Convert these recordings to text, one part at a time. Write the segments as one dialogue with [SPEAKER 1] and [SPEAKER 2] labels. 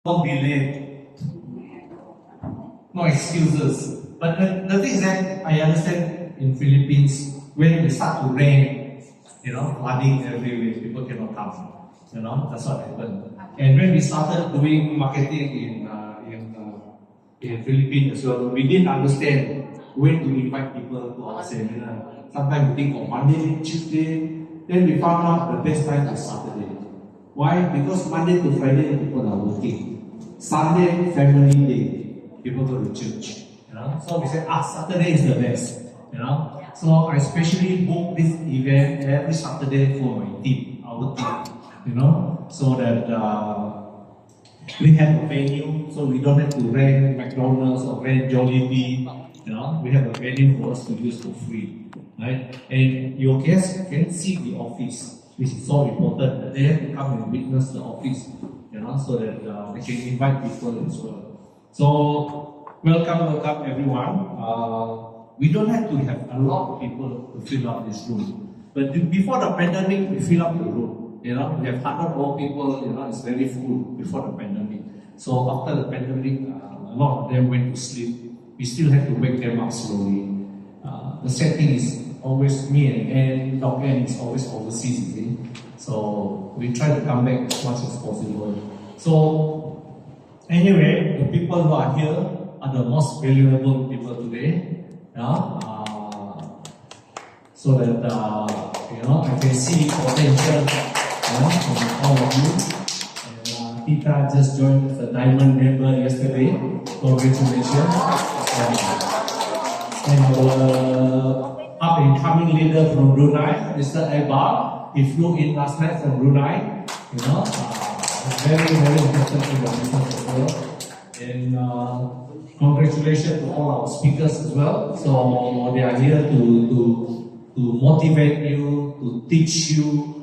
[SPEAKER 1] Don't be late. No excuses. But the thing is that I understand in Philippines, when it start to rain, flooding everywhere, people cannot come. That's what happened. And when we started doing marketing in Philippines as well, we didn't understand when to invite people to our seminar. Sometimes we think of Monday, Tuesday, then we found out the best time is Saturday. Why? Because Monday to Friday people are working. Sunday, family day, people go to church. So we said, Saturday is the best. So I especially book this event every Saturday for my team, our team. So that we have a venue, so we don't have to rent McDonald's or rent Jollibee. We have a venue for us to use for free, right? And your guests can see the office, which is so important that they have to come and witness the office, so that they can invite people as well. So welcome everyone. We don't have to have a lot of people to fill up this room, but before the pandemic, we fill up the room. We have 100 more people. It's very full before the pandemic. So after the pandemic, a lot of them went to sleep. We still have to wake them up slowly. The sad thing is always me and Dr. Ann is always overseas, you see. So we try to come back as much as possible. So anyway, the people who are here are the most valuable people today. So that I can see potential from all of you. And Tita just joined as a diamond member yesterday. Congratulations. And our up-and-coming leader from Brunei, Mr. Aibar, he flew in last night from Brunei. Very, very important to the business as well. And congratulations to all our speakers as well. So they are here to motivate you, to teach you,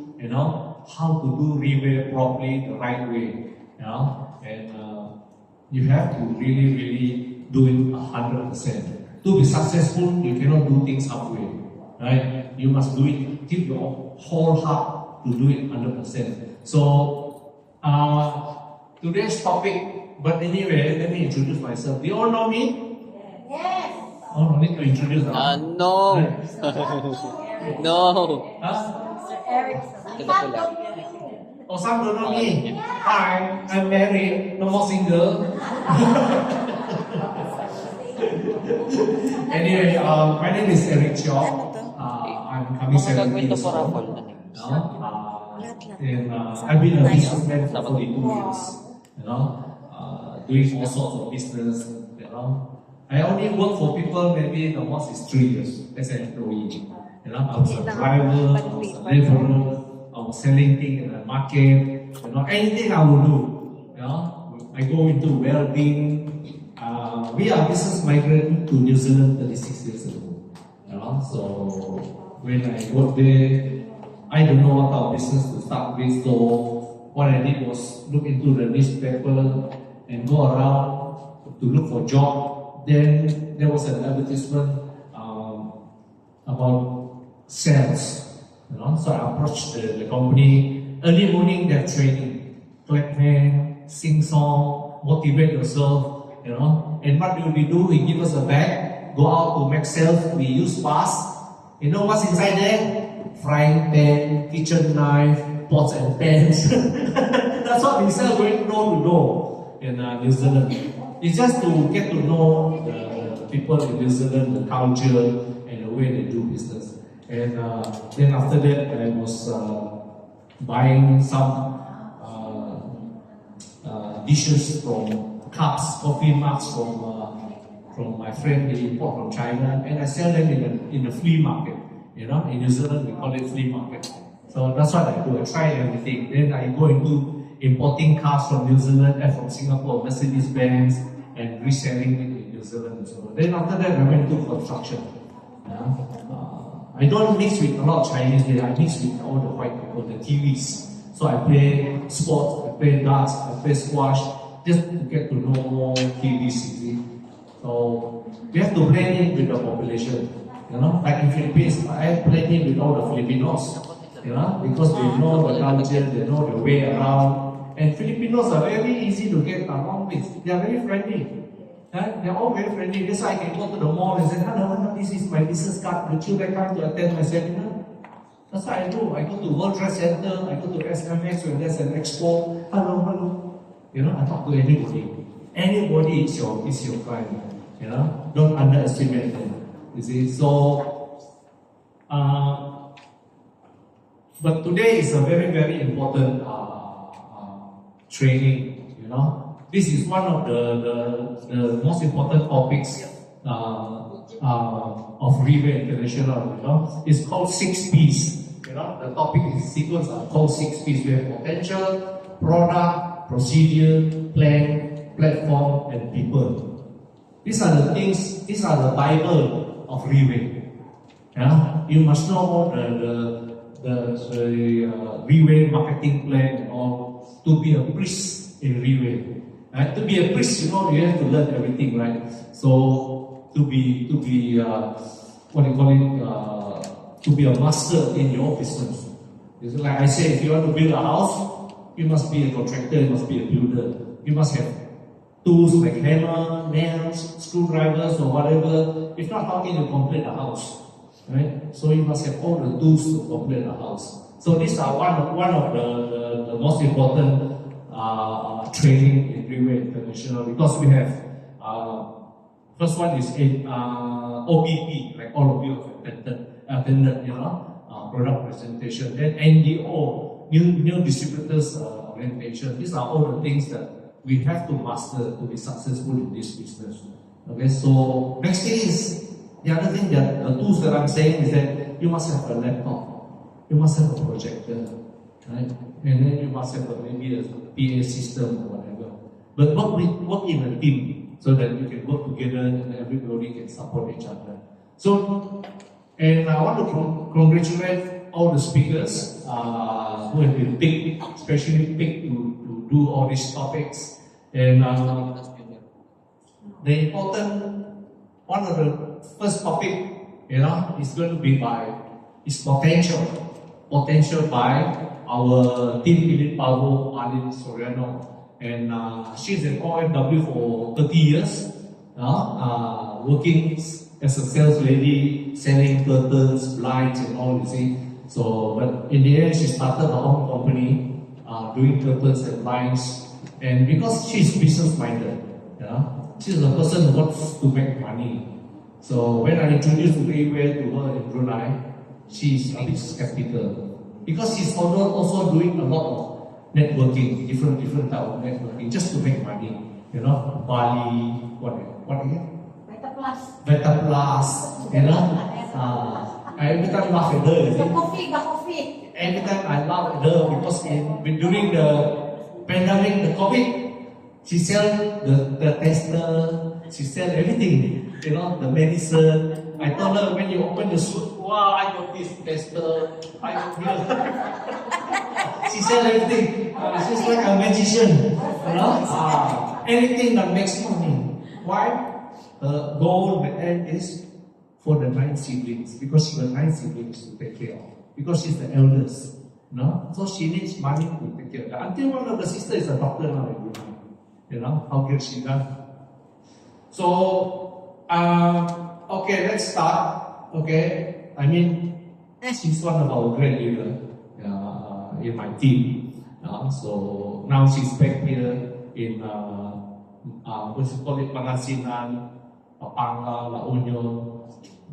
[SPEAKER 1] how to do Riware properly, the right way. And you have to really, really do it 100%. To be successful, you cannot do things halfway, right? You must do it, give your whole heart to do it 100%. So, today's topic, but anyway, let me introduce myself. Do you all know me?
[SPEAKER 2] Yes.
[SPEAKER 1] Oh, no need to introduce
[SPEAKER 3] No.
[SPEAKER 1] Right?
[SPEAKER 3] No.
[SPEAKER 2] Mr. Eric.
[SPEAKER 1] Oh, some don't know me. Hi, I'm married, no more single. Anyway, my name is Eric Chong. I'm coming 17 years old. And I've been a businessman for 42 years. Doing all sorts of business. I only work for people maybe the most is 3 years as an employee. I was a driver, I was a laborer, I was selling things in the market. Anything I will do. I go into welding. We are business migrant to New Zealand 36 years ago. So when I got there, I don't know what kind of business to start with. So what I did was look into the newspaper and go around to look for job. Then there was an advertisement about sales. So I approached the company. Early morning, they have training, clap hand, sing song, motivate yourself. And what do? We give us a bag, go out to make sales, we use bus. You know what's inside there? Frying pan, kitchen knife, pots and pans. That's what we sell going door to door in New Zealand. It's just to get to know the people in New Zealand, the culture, and the way they do business. And then after that, I was buying some dishes from cups, coffee mugs from my friend he import from China, and I sell them in the flea market. In New Zealand we call it flea market. So that's what I do. I try everything. Then I go into importing cars from New Zealand and from Singapore, Mercedes-Benz, and reselling it in New Zealand as well. Then after that I went to construction. I don't mix with a lot of Chinese here. I mix with all the white people, the Kiwis. So I play sports, I play darts, I play squash, just to get to know more Kiwis. So we have to blend in with the population. Like in Philippines, I blend in with all the Filipinos. Because they know the culture, they know the way around, And Filipinos are very easy to get along with. They are very friendly. They're all very friendly. That's why I can go to the mall and say, hello, this is my business card. Would you like to attend my seminar? That's what I do. I go to World Trade Center, I go to SMX when there's an expo. Hello. I talk to anybody. Anybody is your client. Don't underestimate them. You see, so but today is a very, very important training. This is one of the most important topics of Riway International. It's called 6 P's. The topic is sequence are called 6 P's. We have potential, product, procedure, plan, platform, and people. These are the things. These are the Bible of Riway. You must know the Riway marketing plan and all to be a priest in Riway. To be a priest, you have to learn everything, right? So to be to be a master in your business. It's like I say, if you want to build a house, you must be a contractor, you must be a builder. You must have tools like hammer, nails, screwdrivers, or whatever. If not, how can you complete a house? Right? So you must have all the tools to complete a house. So these are one of the most important training in Riway International, because we have first one is OBP, like all of you have attended, product presentation. Then NDO, new distributors orientation. These are all the things that we have to master to be successful in this business. Okay, so next thing is the other thing that the tools that I'm saying is that you must have a laptop, you must have a projector, right? And then you must have maybe a PA system or whatever. But work in a team so that you can work together and everybody can support each other. So, and I want to congratulate all the speakers who have been picked, especially picked to do all these topics. And the important, one of the first topic, is going to be is potential by our team lead Pavo Alin Soriano, and she's at OFW for 30 years, working as a sales lady, selling curtains, blinds, and all. You see, so but in the end, she started her own company, doing curtains and blinds, and because she's business minded, she's a person who wants to make money. So when I introduced Riway to her in Brunei, she's a bit skeptical. Because she's also doing a lot of networking, different type of networking, just to make money. Bali, what again? Beta Plus, I every time laugh at her.
[SPEAKER 2] The coffee.
[SPEAKER 1] Every time I laugh at her because during the pandemic, the COVID, she sell the tester, she sell everything, the medicine. I told her, when you open the suit, wow, I got this tester, I got here. She sell everything. She's like a magician. Anything that makes money. Why? The goal, the end is for the 9 siblings, because she got 9 siblings to take care of. Because she's the eldest. So she needs money to take care of that. Until one of the sisters is a doctor now in Brunei. How can she done? So, okay, let's start. Okay, I mean, she's one of our great leaders in my team. So now she's back here in what's it called, Pangasinan, Pampanga, La Union,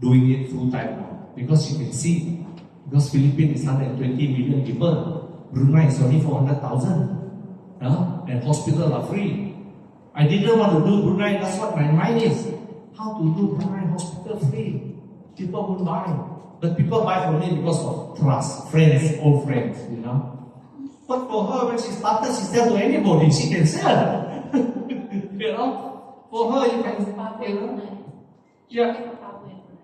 [SPEAKER 1] doing it full time now. Because you can see, because Philippines is 120 million people, Brunei is only 400,000, and hospitals are free. I didn't want to do Brunei, that's what my mind is. How to do Brunei hospital free? People won't buy. But people buy from me because of trust, friends, old friends, But for her, when she started, she sell to anybody, she can sell. For her, you can,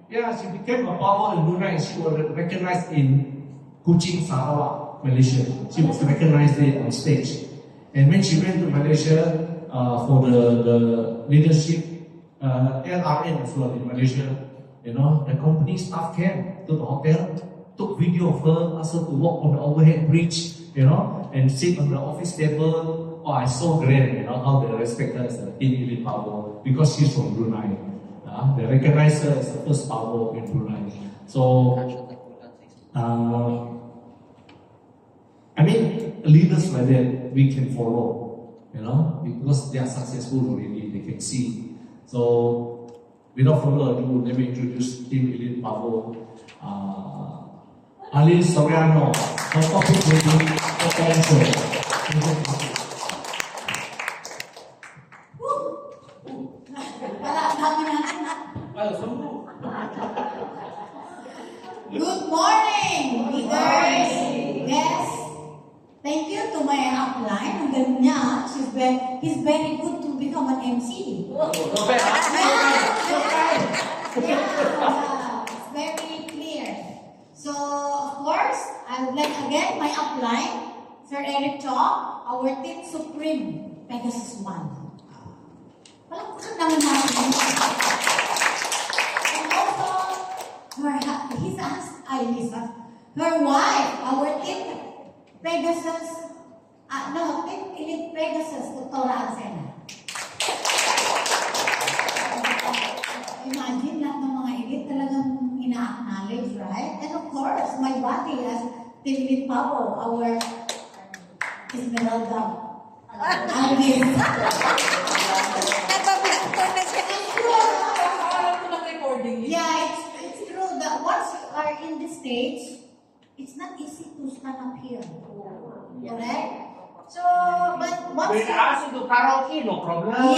[SPEAKER 1] yeah, she became a power in Brunei. She was recognized in Kuching, Sarawak, Malaysia. She was recognized there on stage. And when she went to Malaysia for the leadership, LRN as well in Malaysia, the company staff came to the hotel, took video of her, asked her to walk on the overhead bridge, and sit on the office table. Oh, I saw grand, how they respect her as the Tin Elite Power because she's from Brunei. They recognize her as the first power in Brunei. So, I mean, leaders like that we can follow, because they are successful already, they can see. So, without further ado, let me introduce Team Elite Power. Ali Soriano, her topic will be potential.
[SPEAKER 2] Good morning, leaders. Yes. Thank you to my upline. Ang galing niya. He's very good to become an MC. It's very clear. So, of course, I would like again my upline, Sir Eric Chong, our team supreme, Pegasus 1. Palakpakan naman natin. And also, her wife, our team Pegasus, team Elite Pegasus, Dr. Ansena. Imagine lahat ng mga elite talagang ina-acknowledge, right? And of course, my body as Team Elite Power, our Esmeralda. Agnes. Yeah, it's true that once you are in the stage, it's not easy to stand up here. Correct? So, but once
[SPEAKER 3] When asked to do karaoke, no problem.
[SPEAKER 2] That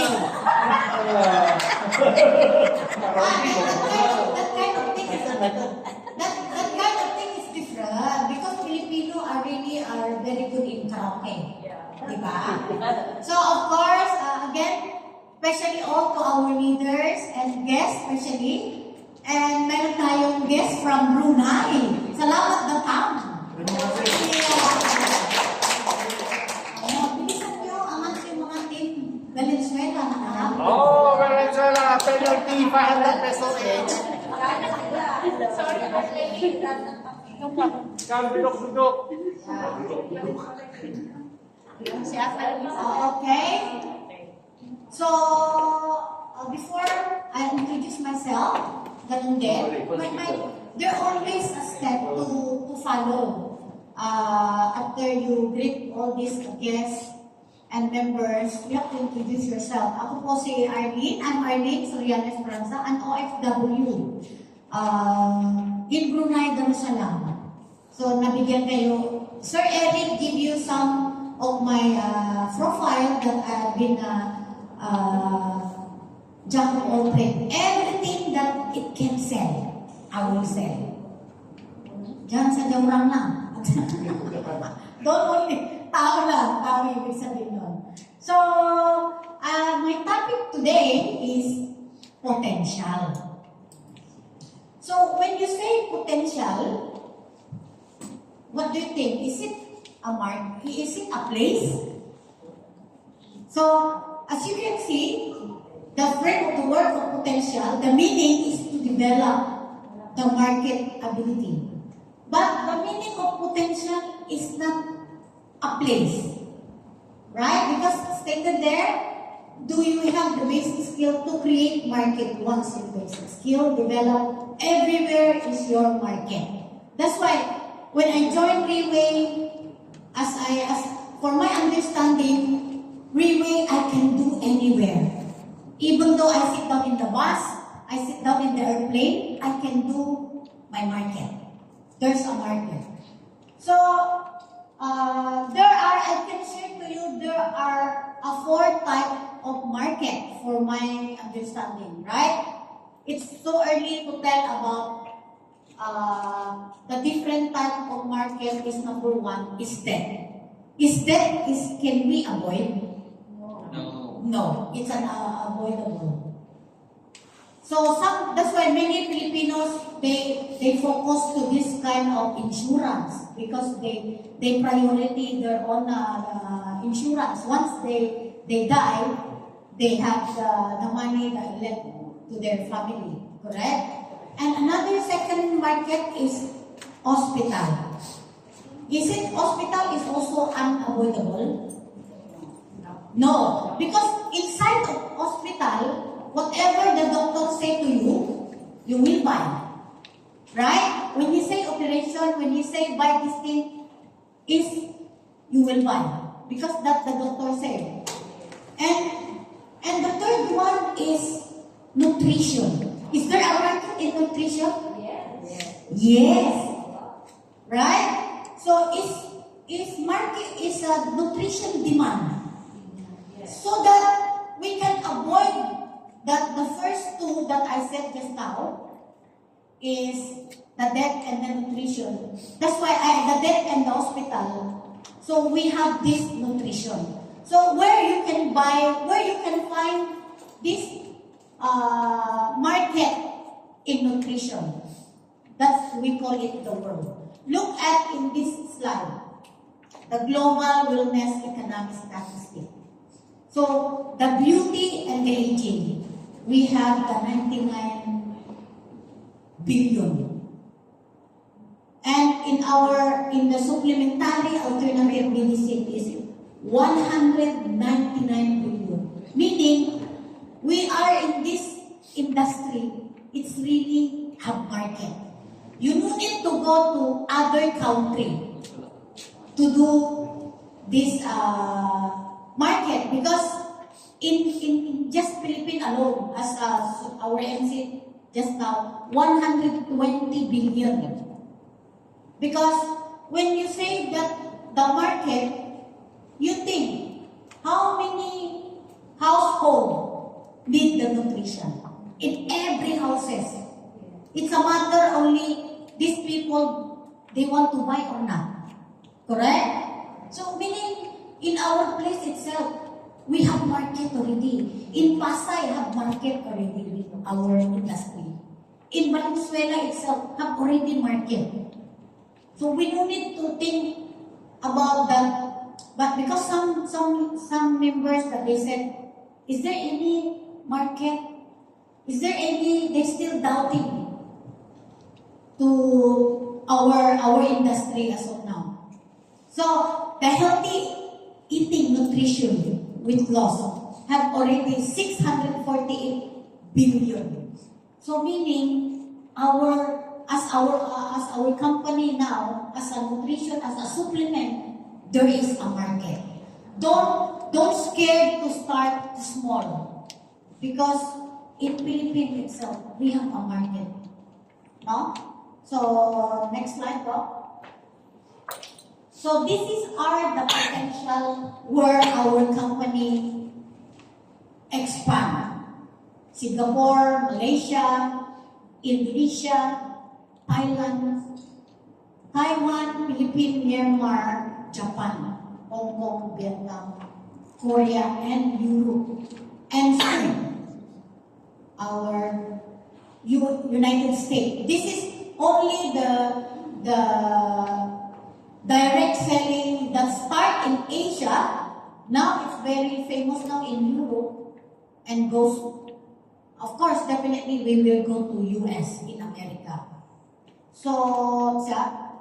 [SPEAKER 2] kind of thing is different because Filipino are very good in karaoke. Diba? So of course, again, especially all to our leaders and guests especially. And meron tayong guest from Brunei. Salamat datang. Bilisan nyo ang ating mga team Valenzuela na alam.
[SPEAKER 3] Oh, Venezuela, penalty, 500 pesos each.
[SPEAKER 2] Sorry,
[SPEAKER 3] Kang duduk-duduk.
[SPEAKER 2] okay. So, before I introduce myself, ganun din, there always a step to follow. After you greet all these guests and members, you have to introduce yourself. Ako po si Arlene. I'm Arlene Soriano Esperanza, an OFW in Brunei Darussalam. So, nabigyan kayo. Sir Eric give you some of my profile that I've been jack of all trades. Everything that it can sell, I will sell. Diyan sa Jamrang lang. Don't only, tao lang, tao ibig sabihin nun. So, my topic today is potential. So, when you say potential, what do you think? Is it a mark? Is it a place? So, as you can see, the frame of the word of potential, the meaning is to develop the market ability. But the meaning of potential is not a place. Right? Because stated there, do you have the basic skill to create market? Once you basic skill, develop, everywhere is your market. That's why when I joined Railway, as for my understanding, Railway I can do anywhere. Even though I sit down in the bus, I sit down in the airplane, I can do my market. There's a market. So, I can share to you, there are 4 types of market for my understanding, right? It's so early to tell about the different type of market. Is number 1 is debt. Is debt can we avoid? No, it's unavoidable. So that's why many Filipinos they focus to this kind of insurance because they priority their own insurance. Once they die, they have the money that left to their family. Correct? And another second market is hospital. Is it hospital is also unavoidable? No, because inside of hospital, whatever the doctor say to you will buy. Right? When he say operation, when he say buy this thing, is you will buy. Because that the doctor said. And the third one is nutrition. Is there a market in nutrition? Yes. Right? So is market is a nutrition demand. So that we can avoid that the first two that I said just now is the death and the nutrition. That's why the death and the hospital. So we have this nutrition. So where you can find this market in nutrition. That's we call it the world. Look at in this slide, the global wellness economic statistic. So the beauty and the aging, we have the 99 billion. And in the supplementary alternative medicine is 199 billion. Meaning, we are in this industry, it's really have market. You no need to go to other country to do this market because in just Philippines alone, as our MC just now, 120 billion. Because when you say that the market, you think how many household need the nutrition in every houses. It's a matter only these people they want to buy or not. Correct? So meaning in our place itself, we have market already. In Pasay, have market already with our industry. In Valenzuela itself, have already market. So we don't need to think about that. But because some members that they said, is there any market? Is there any? They still doubting to our industry as of now. So the healthy eating nutrition with loss have already 648 billion. So meaning as our company now, as a nutrition, as a supplement, there is a market. Don't scared to start small because in Philippines itself we have a market. No? So next slide, bro. So this is the potential where our company expand. Singapore, Malaysia, Indonesia, Thailand, Taiwan, Philippines, Myanmar, Japan, Hong Kong, Vietnam, Korea, and Europe, and Spain, our United States. This is only the direct selling that start in Asia. Now it's very famous now in Europe and goes, of course, definitely we will go to US in America. So,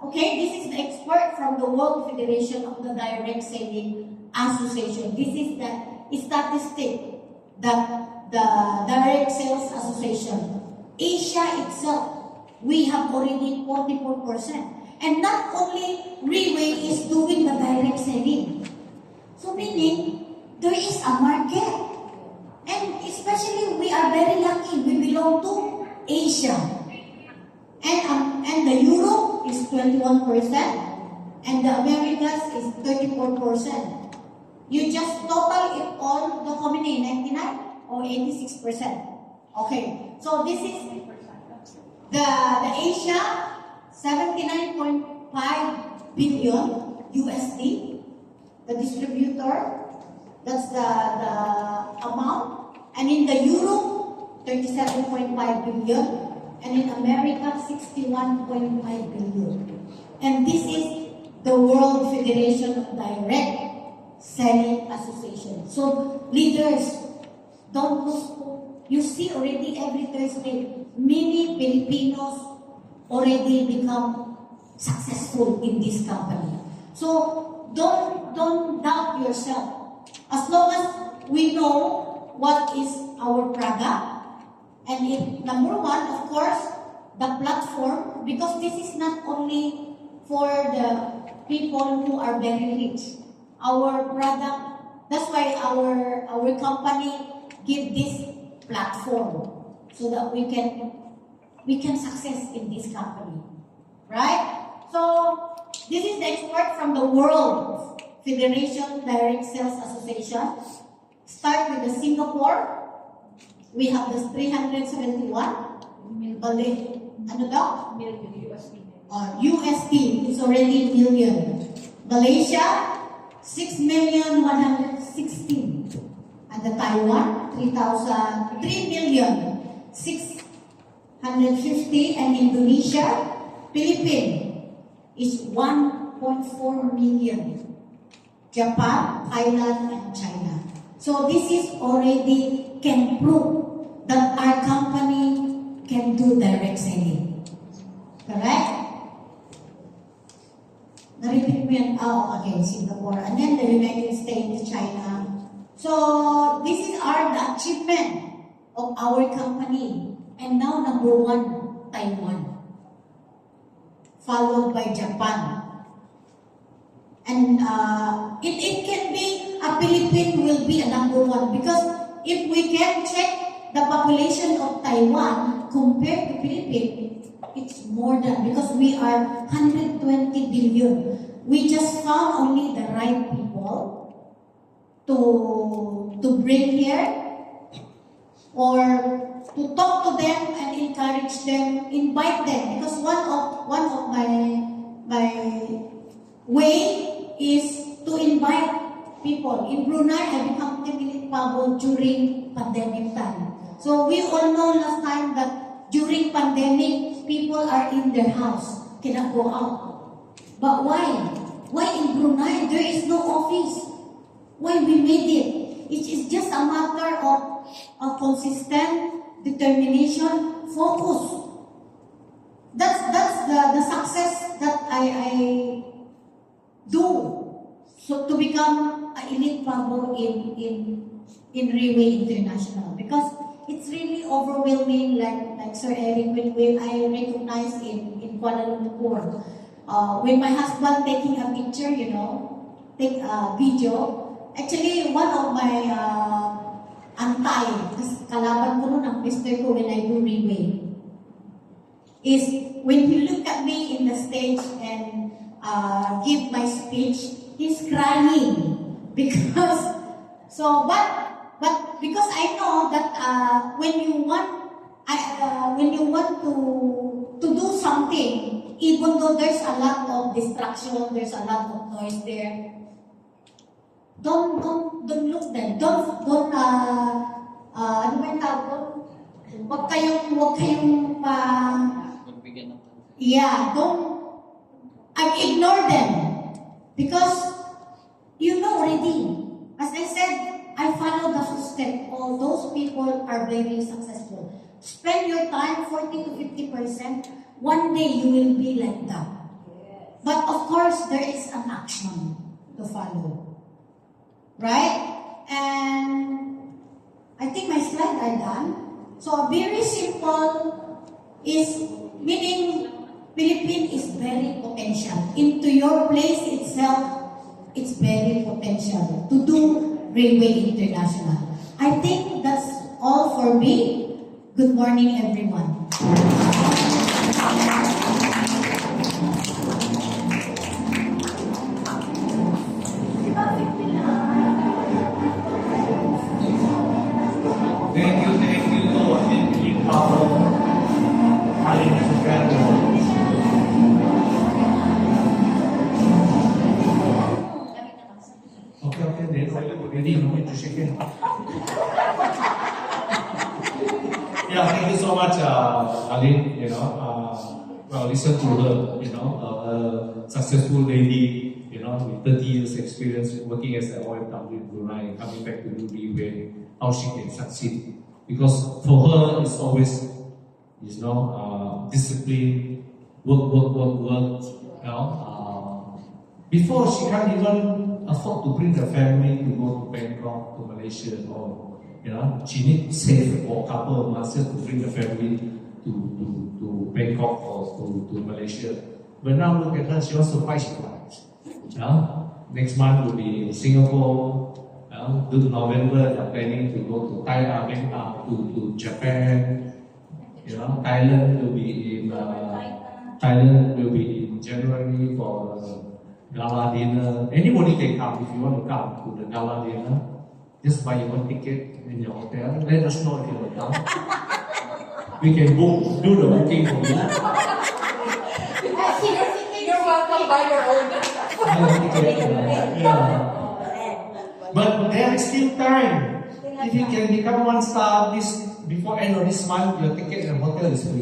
[SPEAKER 2] okay, this is the expert from the World Federation of the Direct Selling Association. This is the statistic that the Direct Sales Association. Asia itself, we have already 44%. And not only Reway is doing the direct selling. So meaning, there is a market. And especially, we are very lucky. We belong to Asia. And the Europe is 21%. And the Americas is 34%. You just total it all, the combination, 99 or 86%. Okay. So this is the Asia, 79.5 billion USD. The distributor, that's the amount. And in the Europe, 37.5 billion. And in America, 61.5 billion. And this is the World Federation of Direct Selling Association. So, leaders, don't lose hope. You see already every Thursday, many Filipinos already become successful in this company. So don't doubt yourself. As long as we know what is our product, and number one, of course, the platform, because this is not only for the people who are very rich. Our product, that's why our company give this platform so that we can success in this company, right? So this is the expert from the World Federation Direct Sales Association. Start with the Singapore. We have this 371 ano daw? USD is already million. Malaysia 6,116,000. And the Taiwan 3,650,000. And Indonesia, Philippines is 1.4 million. Japan, Thailand, and China. So this is already can prove that our company can do direct selling. Correct? Na-repeat mo yan. Oh, okay, Singapore. And then the United States, China. So this is the achievement of our company. And now number one, Taiwan. Followed by Japan. And it can be, a Philippine will be a number one. Because if we can check the population of Taiwan compared to Philippines, it's more than, because we are 120 billion. We just found only the right people to bring here, or to talk to them and encourage them, invite them. Because one of my way is to invite people. In Brunei, I become Timilit Pabo during pandemic time. So we all know last time that during pandemic, people are in their house, cannot go out. But why? Why in Brunei there is no office? Why we made it? It is just a matter of consistent determination, focus. That's the success that I do. So to become an elite Pabo in Railway International, because it's really overwhelming, like Sir Eric, when I recognize in Kuala Lumpur. When my husband taking a picture, take a video. Actually, one of my kalaban ko nun ang mister ko when I do Railway, is when he look at me in the stage and give my speech, he's crying because but because I know that when you want to do something, even though there's a lot of distraction, there's a lot of noise there, don't look them. Don't ano ba yung tawag doon? Huwag kayong ignore them. Because you know already. As I said, I follow the footsteps. All those people are very successful. Spend your time 40 to 50%. One day you will be like that. But of course, there is an action to follow. Right? And I think my slides are done. So very simple is meaning Philippines is very potential. Into your place itself, it's very potential to do Railway International. I think that's all for me. Good morning, everyone.
[SPEAKER 1] Thank you to Philippine Power. Okay, then ready, no need to shake it. Yeah, thank you so much, Aline. Well, listen to her. A successful lady. With 30 years experience working as an OFW in Brunei, coming back to do Railway, how she can succeed. Because for her, it's always, discipline, work, You know, before she can't even afford to bring the family to go to Bangkok, to Malaysia, or she needs to save for a couple of months just to bring the family to Bangkok or to Malaysia. But now look at her, she wants to fly, she flies. Next month will be Singapore. November, they're planning to go to Thailand, to Japan. Thailand will be in January for gala dinner. Anybody can come if you want to come to the gala dinner. Just buy your own ticket in your hotel. Let us know if you will come. We can do the booking for you.
[SPEAKER 4] You're welcome by your own.
[SPEAKER 1] Yeah. But there is still time. If you can become one star before end of this month, your ticket and hotel is free.